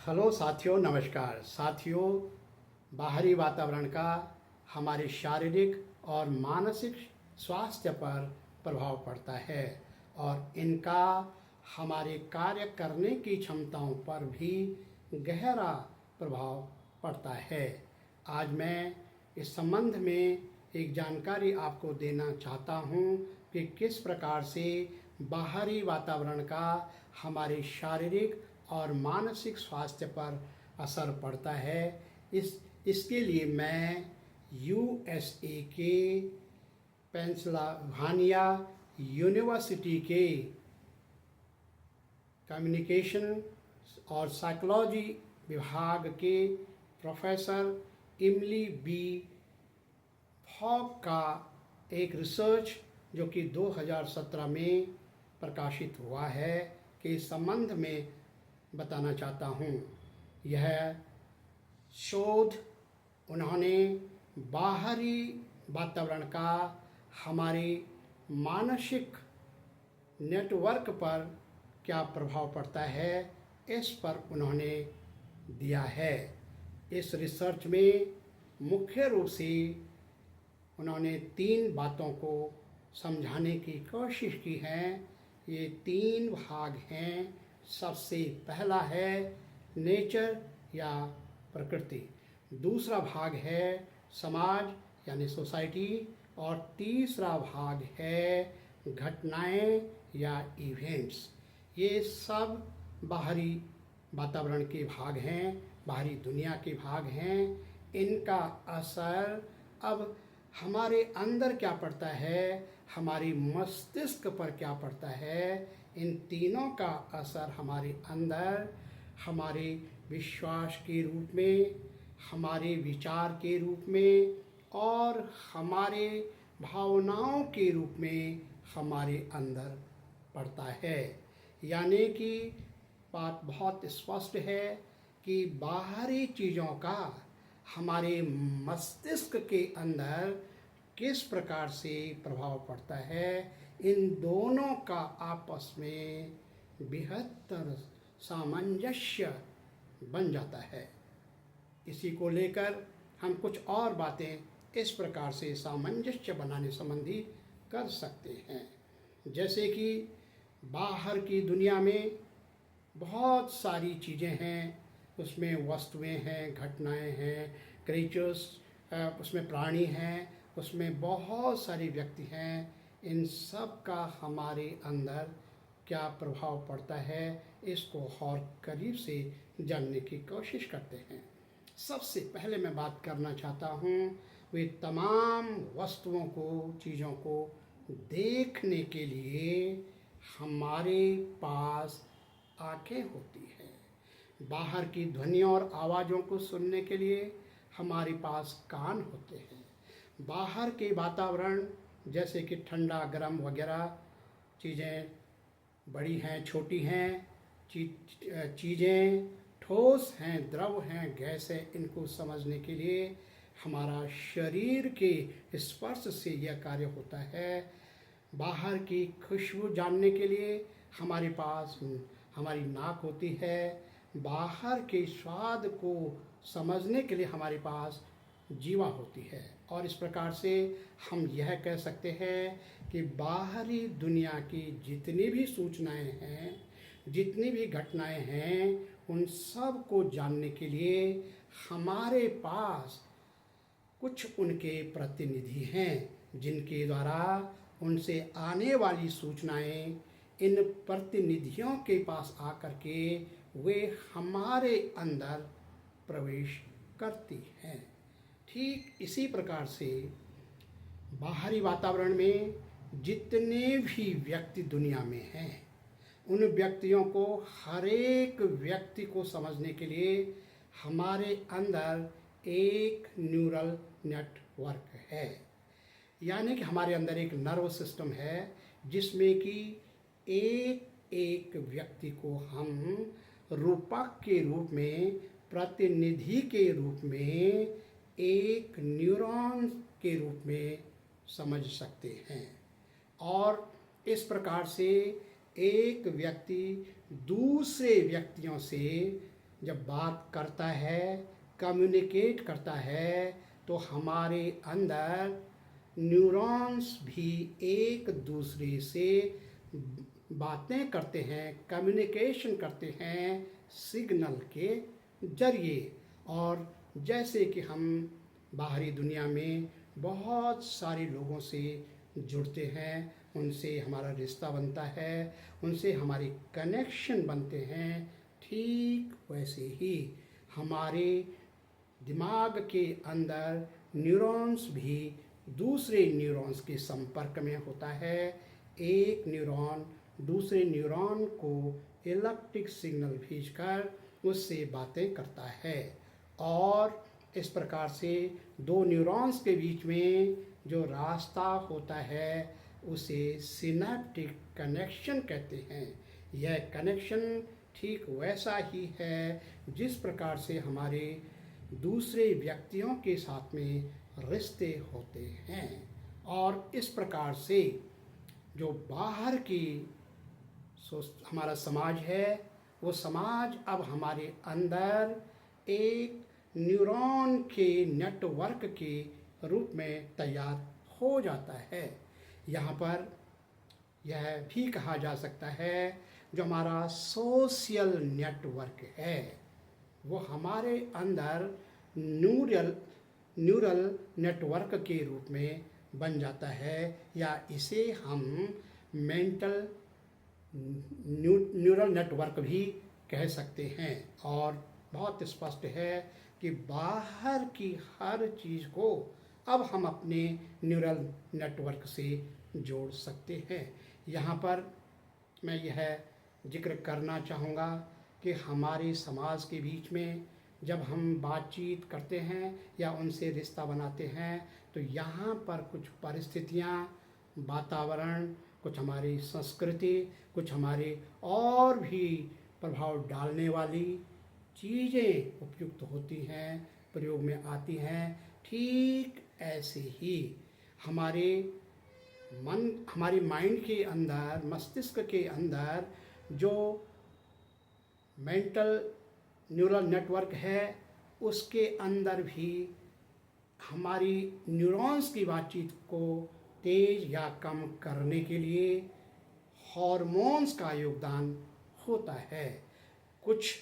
Hello साथियों, नमस्कार साथियों। बाहरी वातावरण का हमारे शारीरिक और मानसिक स्वास्थ्य पर प्रभाव पड़ता है और इनका हमारे कार्य करने की क्षमताओं पर भी गहरा प्रभाव पड़ता है। आज मैं इस संबंध में एक जानकारी आपको देना चाहता हूँ कि किस प्रकार से बाहरी वातावरण का हमारे शारीरिक और मानसिक स्वास्थ्य पर असर पड़ता है। इसके लिए मैं यूएसए के पेंसिल्वानिया यूनिवर्सिटी के कम्युनिकेशन और साइकोलॉजी विभाग के प्रोफेसर इमली बी फॉग का एक रिसर्च जो कि 2017 में प्रकाशित हुआ है के इस संबंध में बताना चाहता हूँ। यह शोध उन्होंने बाहरी वातावरण का हमारे मानसिक नेटवर्क पर क्या प्रभाव पड़ता है इस पर उन्होंने दिया है। इस रिसर्च में मुख्य रूप से उन्होंने 3 बातों को समझाने की कोशिश की है। ये 3 भाग हैं। सबसे पहला है नेचर या प्रकृति, दूसरा भाग है समाज यानी सोसाइटी और तीसरा भाग है घटनाएं या इवेंट्स। ये सब बाहरी वातावरण के भाग हैं, बाहरी दुनिया के भाग हैं। इनका असर अब हमारे अंदर क्या पड़ता है, हमारी मस्तिष्क पर क्या पड़ता है। इन तीनों का असर हमारे अंदर हमारे विश्वास के रूप में, हमारे विचार के रूप में और हमारे भावनाओं के रूप में हमारे अंदर पड़ता है। यानी कि बात बहुत स्पष्ट है कि बाहरी चीज़ों का हमारे मस्तिष्क के अंदर किस प्रकार से प्रभाव पड़ता है। इन दोनों का आपस में बेहतर सामंजस्य बन जाता है। इसी को लेकर हम कुछ और बातें इस प्रकार से सामंजस्य बनाने संबंधी कर सकते हैं। जैसे कि बाहर की दुनिया में बहुत सारी चीज़ें हैं, उसमें वस्तुएं हैं, घटनाएं हैं, क्रिएचर्स, उसमें प्राणी हैं, उसमें बहुत सारे व्यक्ति हैं। इन सब का हमारे अंदर क्या प्रभाव पड़ता है इसको और करीब से जानने की कोशिश करते हैं। सबसे पहले मैं बात करना चाहता हूँ वे तमाम वस्तुओं को, चीज़ों को देखने के लिए हमारे पास आँखें होती हैं। बाहर की ध्वनियों और आवाज़ों को सुनने के लिए हमारे पास कान होते हैं। बाहर के वातावरण जैसे कि ठंडा, गर्म वगैरह चीज़ें बड़ी हैं, छोटी हैं, चीज़ें ठोस हैं, द्रव हैं, गैस है, इनको समझने के लिए हमारा शरीर के स्पर्श से यह कार्य होता है। बाहर की खुशबू जानने के लिए हमारे पास हमारी नाक होती है। बाहर के स्वाद को समझने के लिए हमारे पास जीवा होती है। और इस प्रकार से हम यह कह सकते हैं कि बाहरी दुनिया की जितनी भी सूचनाएं हैं, जितनी भी घटनाएं हैं, उन सब को जानने के लिए हमारे पास कुछ उनके प्रतिनिधि हैं जिनके द्वारा उनसे आने वाली सूचनाएं इन प्रतिनिधियों के पास आकर के वे हमारे अंदर प्रवेश करती हैं। ठीक इसी प्रकार से बाहरी वातावरण में जितने भी व्यक्ति दुनिया में हैं, उन व्यक्तियों को, हर एक व्यक्ति को समझने के लिए हमारे अंदर एक न्यूरल नेटवर्क है। यानी कि हमारे अंदर एक नर्व सिस्टम है जिसमें कि एक एक व्यक्ति को हम रूपक के रूप में, प्रतिनिधि के रूप में, एक न्यूरॉन के रूप में समझ सकते हैं। और इस प्रकार से एक व्यक्ति दूसरे व्यक्तियों से जब बात करता है, कम्युनिकेट करता है, तो हमारे अंदर न्यूरॉन्स भी एक दूसरे से बातें करते हैं, कम्युनिकेशन करते हैं सिग्नल के जरिए। और जैसे कि हम बाहरी दुनिया में बहुत सारे लोगों से जुड़ते हैं, उनसे हमारा रिश्ता बनता है, उनसे हमारे कनेक्शन बनते हैं, ठीक वैसे ही हमारे दिमाग के अंदर न्यूरॉन्स भी दूसरे न्यूरॉन्स के संपर्क में होता है। एक न्यूरॉन दूसरे न्यूरॉन को इलेक्ट्रिक सिग्नल भेजकर उससे बातें करता है, और इस प्रकार से दो न्यूरॉन्स के बीच में जो रास्ता होता है उसे सिनेप्टिक कनेक्शन कहते हैं। यह कनेक्शन ठीक वैसा ही है जिस प्रकार से हमारे दूसरे व्यक्तियों के साथ में रिश्ते होते हैं। और इस प्रकार से जो बाहर की हमारा समाज है, वो समाज अब हमारे अंदर एक न्यूरॉन के नेटवर्क के रूप में तैयार हो जाता है। यहाँ पर यह भी कहा जा सकता है जो हमारा सोशल नेटवर्क है वो हमारे अंदर न्यूरल नेटवर्क के रूप में बन जाता है, या इसे हम मेंटल न्यूरल नेटवर्क भी कह सकते हैं। और बहुत स्पष्ट है कि बाहर की हर चीज़ को अब हम अपने न्यूरल नेटवर्क से जोड़ सकते हैं। यहाँ पर मैं यह जिक्र करना चाहूँगा कि हमारे समाज के बीच में जब हम बातचीत करते हैं या उनसे रिश्ता बनाते हैं, तो यहाँ पर कुछ परिस्थितियाँ, वातावरण, कुछ हमारी संस्कृति, कुछ हमारे और भी प्रभाव डालने वाली चीज़ें उपयुक्त होती हैं, प्रयोग में आती हैं। ठीक ऐसे ही हमारे हमारी माइंड के अंदर, मस्तिष्क के अंदर जो मेंटल न्यूरल नेटवर्क है, उसके अंदर भी हमारी न्यूरॉन्स की बातचीत को तेज या कम करने के लिए हार्मोन्स का योगदान होता है। कुछ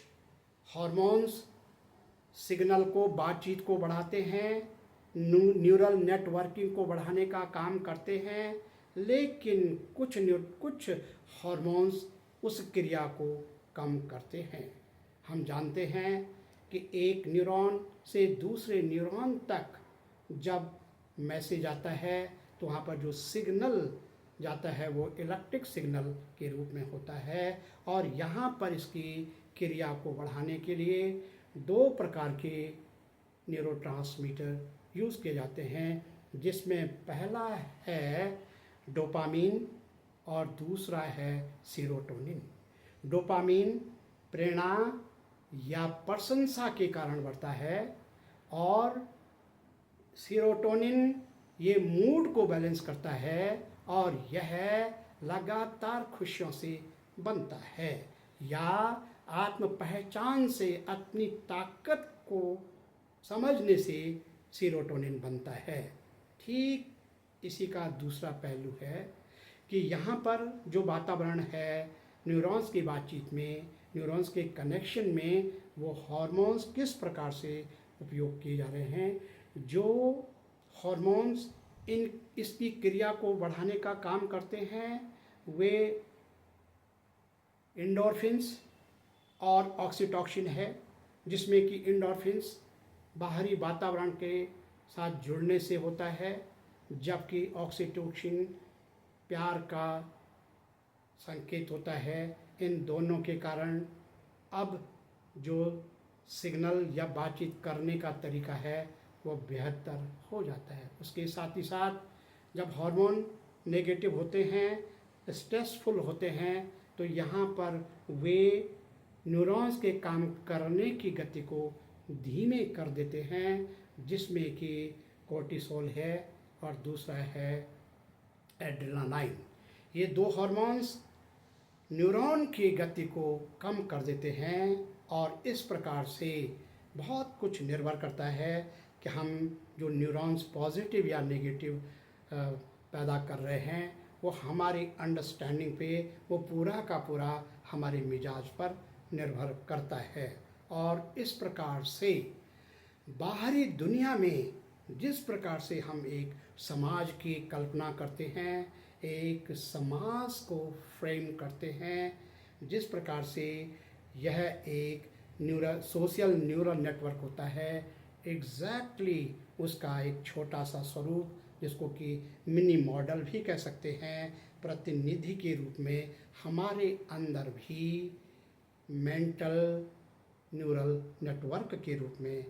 हार्मोन्स सिग्नल को, बातचीत को बढ़ाते हैं, न्यूरल नेटवर्किंग को बढ़ाने का काम करते हैं, लेकिन कुछ हार्मोन्स उस क्रिया को कम करते हैं। हम जानते हैं कि एक न्यूरॉन से दूसरे न्यूरॉन तक जब मैसेज आता है तो वहाँ पर जो सिग्नल जाता है वो इलेक्ट्रिक सिग्नल के रूप में होता है। और यहाँ पर इसकी क्रिया को बढ़ाने के लिए दो प्रकार के न्यूरोट्रांसमीटर यूज़ किए जाते हैं, जिसमें पहला है डोपामीन और दूसरा है सीरोटोनिन। डोपामीन प्रेरणा या प्रशंसा के कारण बढ़ता है, और सीरोटोनिन ये मूड को बैलेंस करता है, और यह लगातार खुशियों से बनता है, या आत्म पहचान से, अपनी ताकत को समझने से सीरोटोनिन बनता है। ठीक इसी का दूसरा पहलू है कि यहाँ पर जो वातावरण है न्यूरॉन्स की बातचीत में, न्यूरॉन्स के कनेक्शन में, वो हार्मोन्स किस प्रकार से उपयोग किए जा रहे हैं। जो हार्मोन्स इसकी क्रिया को बढ़ाने का काम करते हैं वे एंडोर्फिन्स और ऑक्सीटोसिन है, जिसमें कि एंडोर्फिन्स बाहरी वातावरण के साथ जुड़ने से होता है, जबकि ऑक्सीटोसिन प्यार का संकेत होता है। इन दोनों के कारण अब जो सिग्नल या बातचीत करने का तरीका है वो बेहतर हो जाता है। उसके साथ ही साथ जब हार्मोन नेगेटिव होते हैं, स्ट्रेसफुल होते हैं, तो यहाँ पर वे न्यूरॉन्स के काम करने की गति को धीमे कर देते हैं, जिसमें कि कोर्टिसोल है और दूसरा है एड्रेनालाइन। ये दो हार्मोन्स न्यूरॉन की गति को कम कर देते हैं, और इस प्रकार से बहुत कुछ निर्भर करता है कि हम जो न्यूरॉन्स पॉजिटिव या नेगेटिव पैदा कर रहे हैं वो हमारी अंडरस्टैंडिंग पे वो पूरा का पूरा हमारे मिजाज पर निर्भर करता है। और इस प्रकार से बाहरी दुनिया में जिस प्रकार से हम एक समाज की कल्पना करते हैं, एक समाज को फ्रेम करते हैं, जिस प्रकार से यह एक सोशल न्यूरल नेटवर्क होता है, एग्जैक्टली उसका एक छोटा सा स्वरूप जिसको कि मिनी मॉडल भी कह सकते हैं, प्रतिनिधि के रूप में हमारे अंदर भी मेंटल न्यूरल नेटवर्क के रूप में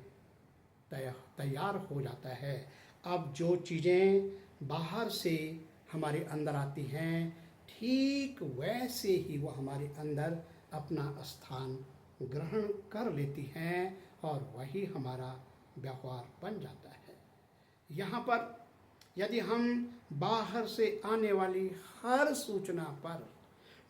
तैयार हो जाता है। अब जो चीज़ें बाहर से हमारे अंदर आती हैं, ठीक वैसे ही वो हमारे अंदर अपना स्थान ग्रहण कर लेती हैं और वही हमारा व्यवहार बन जाता है। यहाँ पर यदि हम बाहर से आने वाली हर सूचना पर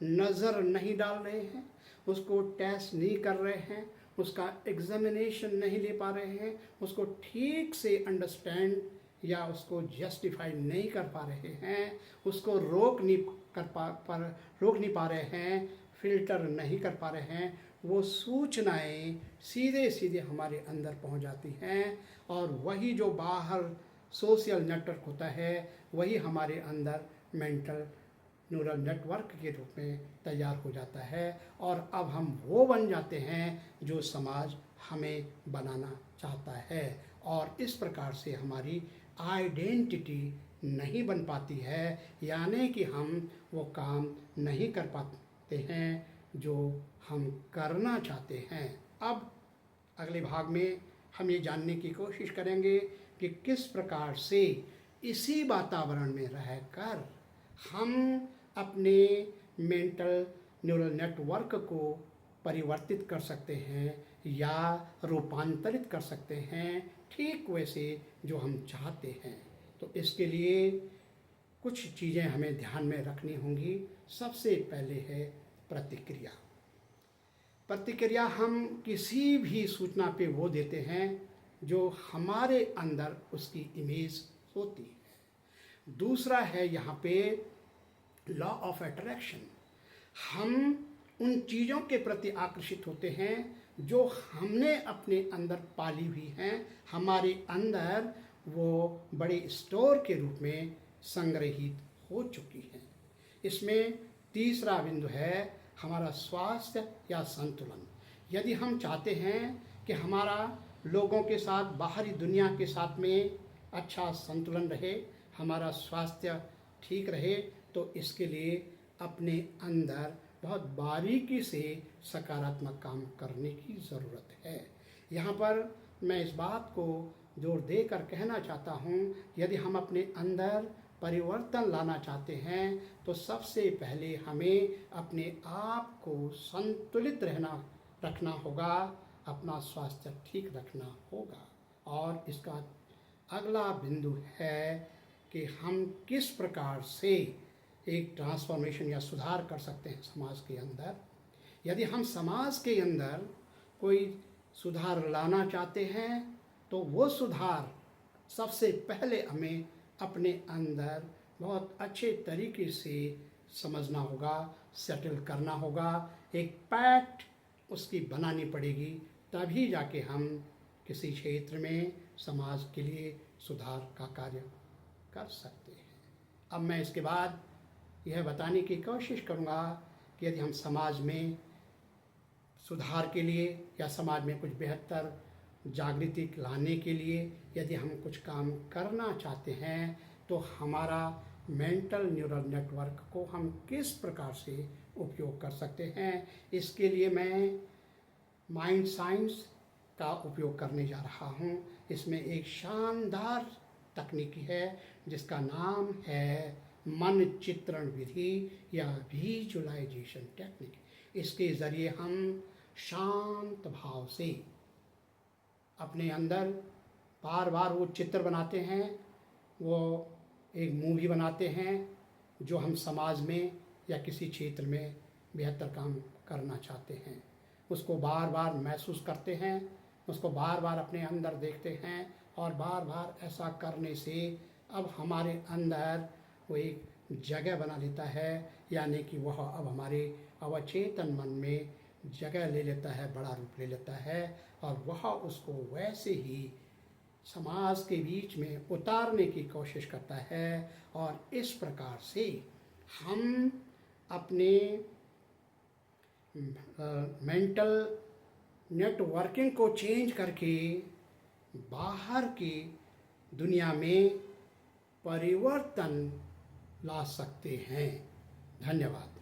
नज़र नहीं डाल रहे हैं, उसको टेस्ट नहीं कर रहे हैं, उसका एग्जामिनेशन नहीं ले पा रहे हैं, उसको ठीक से अंडरस्टैंड या उसको जस्टिफाई नहीं कर पा रहे हैं, उसको रोक नहीं पा रहे हैं, फिल्टर नहीं कर पा रहे हैं, वो सूचनाएं सीधे सीधे हमारे अंदर पहुंच जाती हैं और वही जो बाहर सोशल नेटवर्क होता है वही हमारे अंदर मेंटल न्यूरल नेटवर्क के रूप में तैयार हो जाता है और अब हम वो बन जाते हैं जो समाज हमें बनाना चाहता है। और इस प्रकार से हमारी आइडेंटिटी नहीं बन पाती है, यानी कि हम वो काम नहीं कर पाते हैं जो हम करना चाहते हैं। अब अगले भाग में हम ये जानने की कोशिश करेंगे कि किस प्रकार से इसी वातावरण में रहकर हम अपने मेंटल न्यूरल नेटवर्क को परिवर्तित कर सकते हैं या रूपांतरित कर सकते हैं ठीक वैसे जो हम चाहते हैं। तो इसके लिए कुछ चीज़ें हमें ध्यान में रखनी होंगी। सबसे पहले है प्रतिक्रिया। प्रतिक्रिया हम किसी भी सूचना पे वो देते हैं जो हमारे अंदर उसकी इमेज होती है। दूसरा है यहाँ पे लॉ ऑफ अट्रैक्शन। हम उन चीज़ों के प्रति आकर्षित होते हैं जो हमने अपने अंदर पाली हुई हैं, हमारे अंदर वो बड़े स्टोर के रूप में संग्रहित हो चुकी हैं। इसमें तीसरा बिंदु है हमारा स्वास्थ्य या संतुलन। यदि हम चाहते हैं कि हमारा लोगों के साथ, बाहरी दुनिया के साथ में अच्छा संतुलन रहे, हमारा स्वास्थ्य ठीक रहे, तो इसके लिए अपने अंदर बहुत बारीकी से सकारात्मक काम करने की ज़रूरत है। यहाँ पर मैं इस बात को जोर देकर कहना चाहता हूँ, यदि हम अपने अंदर परिवर्तन लाना चाहते हैं तो सबसे पहले हमें अपने आप को संतुलित रखना होगा, अपना स्वास्थ्य ठीक रखना होगा। और इसका अगला बिंदु है कि हम किस प्रकार से एक ट्रांसफॉर्मेशन या सुधार कर सकते हैं समाज के अंदर। यदि हम समाज के अंदर कोई सुधार लाना चाहते हैं तो वो सुधार सबसे पहले हमें अपने अंदर बहुत अच्छे तरीके से समझना होगा, सेटल करना होगा, एक पैक्ट उसकी बनानी पड़ेगी, तभी जाके हम किसी क्षेत्र में समाज के लिए सुधार का कार्य कर सकते हैं। अब मैं इसके बाद यह बताने की कोशिश करूँगा कि यदि हम समाज में सुधार के लिए या समाज में कुछ बेहतर जागृति लाने के लिए यदि हम कुछ काम करना चाहते हैं तो हमारा मेंटल न्यूरल नेटवर्क को हम किस प्रकार से उपयोग कर सकते हैं। इसके लिए मैं माइंड साइंस का उपयोग करने जा रहा हूँ। इसमें एक शानदार तकनीक है जिसका नाम है मन चित्रण विधि या विजुअलाइजेशन टेक्निक। इसके ज़रिए हम शांत भाव से अपने अंदर बार बार वो चित्र बनाते हैं, वो एक मूवी बनाते हैं जो हम समाज में या किसी क्षेत्र में बेहतर काम करना चाहते हैं। उसको बार बार महसूस करते हैं, उसको बार बार अपने अंदर देखते हैं, और बार बार ऐसा करने से अब हमारे अंदर वो एक जगह बना लेता है, यानी कि वह अब हमारे अवचेतन मन में जगह ले लेता है, बड़ा रूप ले लेता है, और वह उसको वैसे ही समाज के बीच में उतारने की कोशिश करता है। और इस प्रकार से हम अपने मेंटल नेटवर्किंग को चेंज करके बाहर की दुनिया में परिवर्तन ला सकते हैं। धन्यवाद।